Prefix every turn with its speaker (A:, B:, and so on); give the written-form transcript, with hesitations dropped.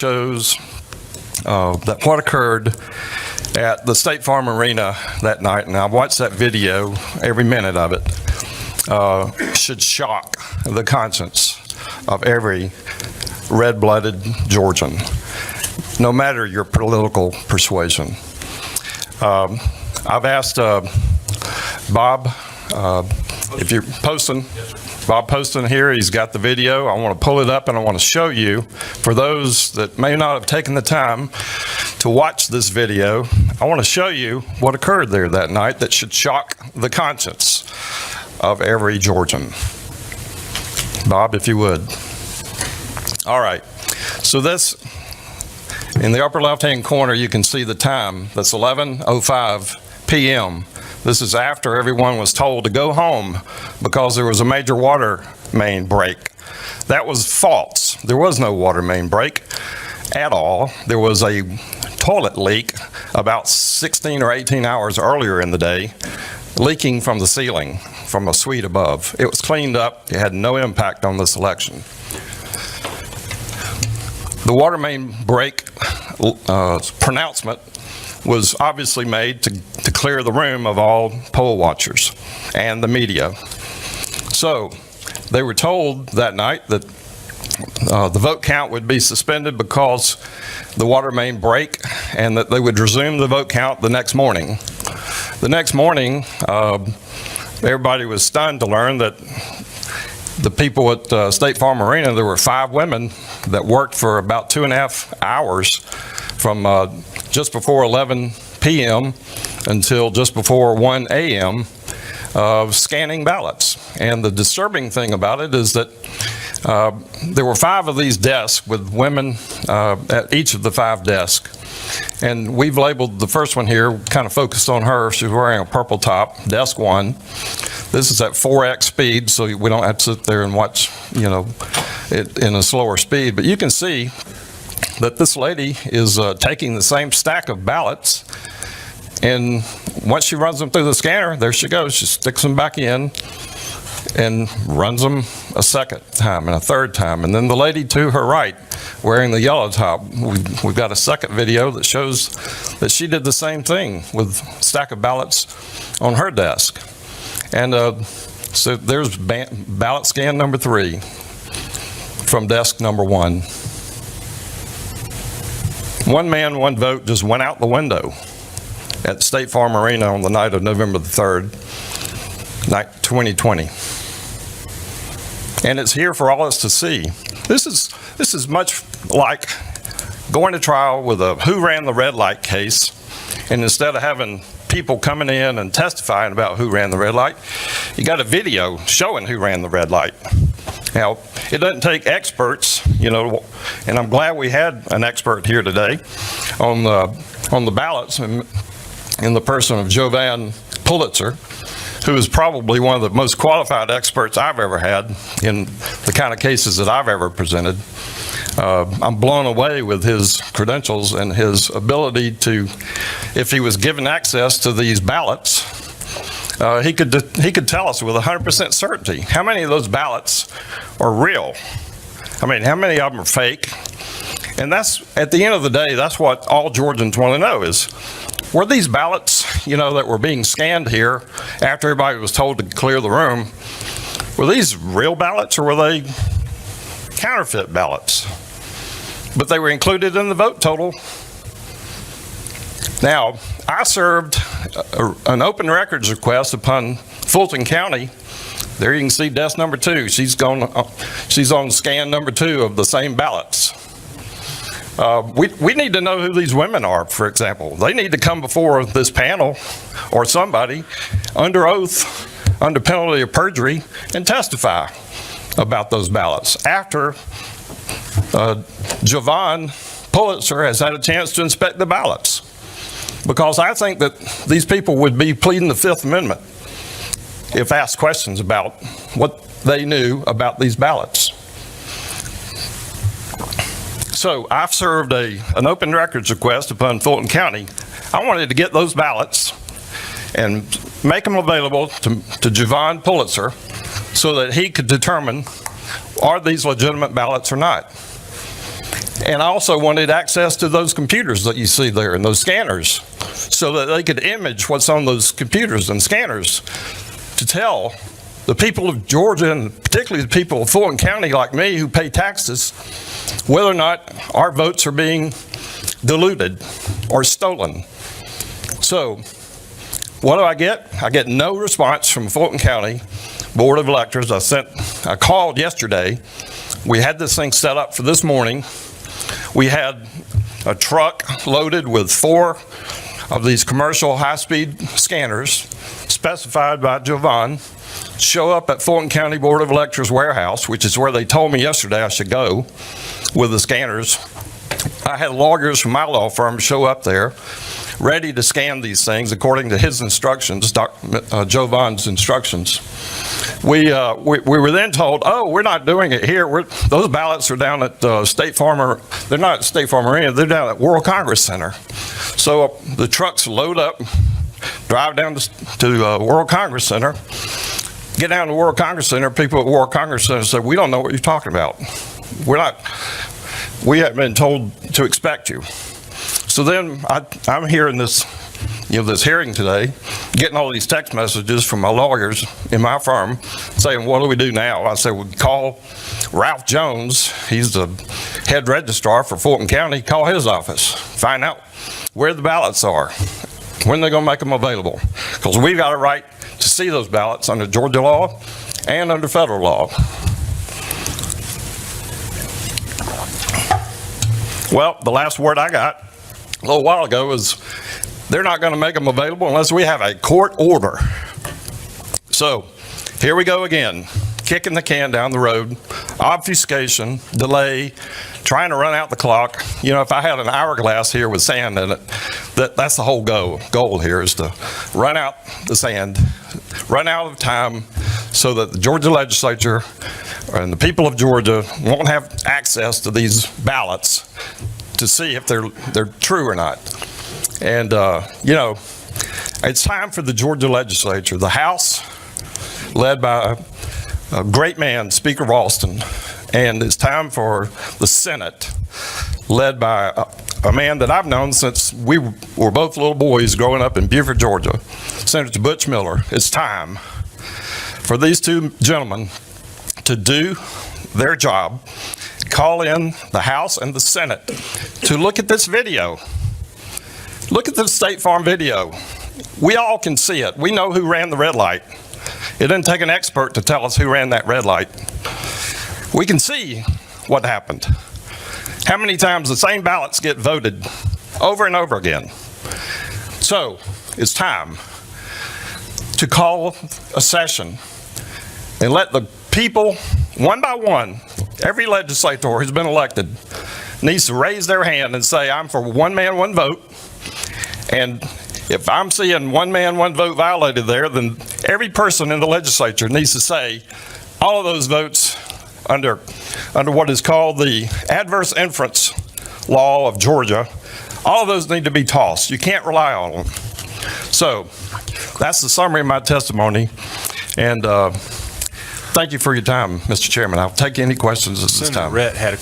A: shows that what occurred at the State Farm Arena that night, and I watched that video, every minute of it, should shock the conscience of every red-blooded Georgian, no matter your political persuasion. I've asked Bob, if you're posting, Bob Poston here, he's got the video. I want to pull it up and I want to show you, for those that may not have taken the time to watch this video, I want to show you what occurred there that night that should shock the conscience of every Georgian. Bob, if you would. All right, so this, in the upper left-hand corner, you can see the time. That's 11:05 p.m. This is after everyone was told to go home because there was a major water main break. That was false. There was no water main break at all. There was a toilet leak about 16 or 18 hours earlier in the day, leaking from the ceiling, from a suite above. It was cleaned up. It had no impact on this election. The water main break pronouncement was obviously made to clear the room of all poll watchers and the media. So they were told that night that the vote count would be suspended because the water main break, and that they would resume the vote count the next morning. The next morning, everybody was stunned to learn that the people at State Farm Arena, there were 5 women that worked for about 2.5 hours from just before 11 p.m. until just before 1 a.m. Scanning ballots. And the disturbing thing about it is that there were 5 of these desks with women at each of the 5 desks. And we've labeled the first one here, kind of focused on her. She's wearing a purple top, desk 1. This is at 4x speed, so we don't have to sit there and watch, it in a slower speed. But you can see that this lady is taking the same stack of ballots, and once she runs them through the scanner, there she goes. She sticks them back in and runs them a second time and a third time. And then the lady to her right, wearing the yellow top, we've got a second video that shows that she did the same thing with a stack of ballots on her desk. And so there's ballot scan number 3 from desk number 1. One man, one vote just went out the window at State Farm Arena on the night of November the 3rd, 2020. And it's here for all of us to see. This is much like going to trial with a who ran the red light case, and instead of having people coming in and testifying about who ran the red light, you got a video showing who ran the red light. Now, it doesn't take experts, and I'm glad we had an expert here today on the ballots in the person of Jovan Pulitzer, who is probably one of the most qualified experts I've ever had in the kind of cases that I've ever presented. I'm blown away with his credentials and his ability to, if he was given access to these ballots, he could tell us with 100% certainty how many of those ballots are real. I mean, how many of them are fake? And that's, at the end of the day, that's what all Georgians want to know is, were these ballots, that were being scanned here after everybody was told to clear the room, were these real ballots or were they counterfeit ballots? But they were included in the vote total. Now, I served an open records request upon Fulton County. There you can see desk number 2. She's on scan number 2 of the same ballots. We need to know who these women are, for example. They need to come before this panel or somebody under oath, under penalty of perjury, and testify about those ballots after Jovan Pulitzer has had a chance to inspect the ballots. Because I think that these people would be pleading the Fifth Amendment if asked questions about what they knew about these ballots. So I've served an open records request upon Fulton County. I wanted to get those ballots and make them available to Jovan Pulitzer so that he could determine, are these legitimate ballots or not? And I also wanted access to those computers that you see there and those scanners so that they could image what's on those computers and scanners to tell the people of Georgia, and particularly the people of Fulton County like me who pay taxes, whether or not our votes are being diluted or stolen. So what do I get? I get no response from Fulton County Board of Electors. I called yesterday. We had this thing set up for this morning. We had a truck loaded with 4 of these commercial high-speed scanners specified by Jovan show up at Fulton County Board of Electors warehouse, which is where they told me yesterday I should go with the scanners. I had lawyers from my law firm show up there ready to scan these things according to his instructions, Jovan's instructions. We were then told, oh, we're not doing it here. Those ballots are down at State Farm. They're not at State Farm Arena. They're down at World Congress Center. So the trucks load up, drive down to World Congress Center, get down to World Congress Center. People at World Congress Center say, we don't know what you're talking about. We haven't been told to expect you. So then I'm hearing this, this hearing today, getting all these text messages from my lawyers in my firm saying, what do we do now? I said, well, call Ralph Jones. He's the head registrar for Fulton County. Call his office. Find out where the ballots are, when they're going to make them available. Because we've got a right to see those ballots under Georgia law and under federal law. Well, the last word I got a little while ago was they're not going to make them available unless we have a court order. So here we go again, kicking the can down the road, obfuscation, delay, trying to run out the clock. If I had an hourglass here with sand in it, that's the whole goal here is to run out the sand, run out of time so that the Georgia legislature and the people of Georgia won't have access to these ballots to see if they're true or not. And, it's time for the Georgia legislature, the House, led by a great man, Speaker Ralston, and it's time for the Senate, led by a man that I've known since we were both little boys growing up in Beaufort, Georgia, Senator Butch Miller. It's time for these 2 gentlemen to do their job, call in the House and the Senate to look at this video. Look at the State Farm video. We all can see it. We know who ran the red light. It didn't take an expert to tell us who ran that red light. We can see what happened. How many times the same ballots get voted over and over again. So it's time to call a session and let the people, one by one, every legislator who's been elected needs to raise their hand and say, I'm for one man, one vote. And if I'm seeing one man, one vote violated there, then every person in the legislature needs to say all of those votes under what is called the adverse inference law of Georgia, all of those need to be tossed. You can't rely on them. So that's the summary of my testimony. And thank you for your time, Mr. Chairman. I'll take any questions at this time.
B: Senator Rhett had a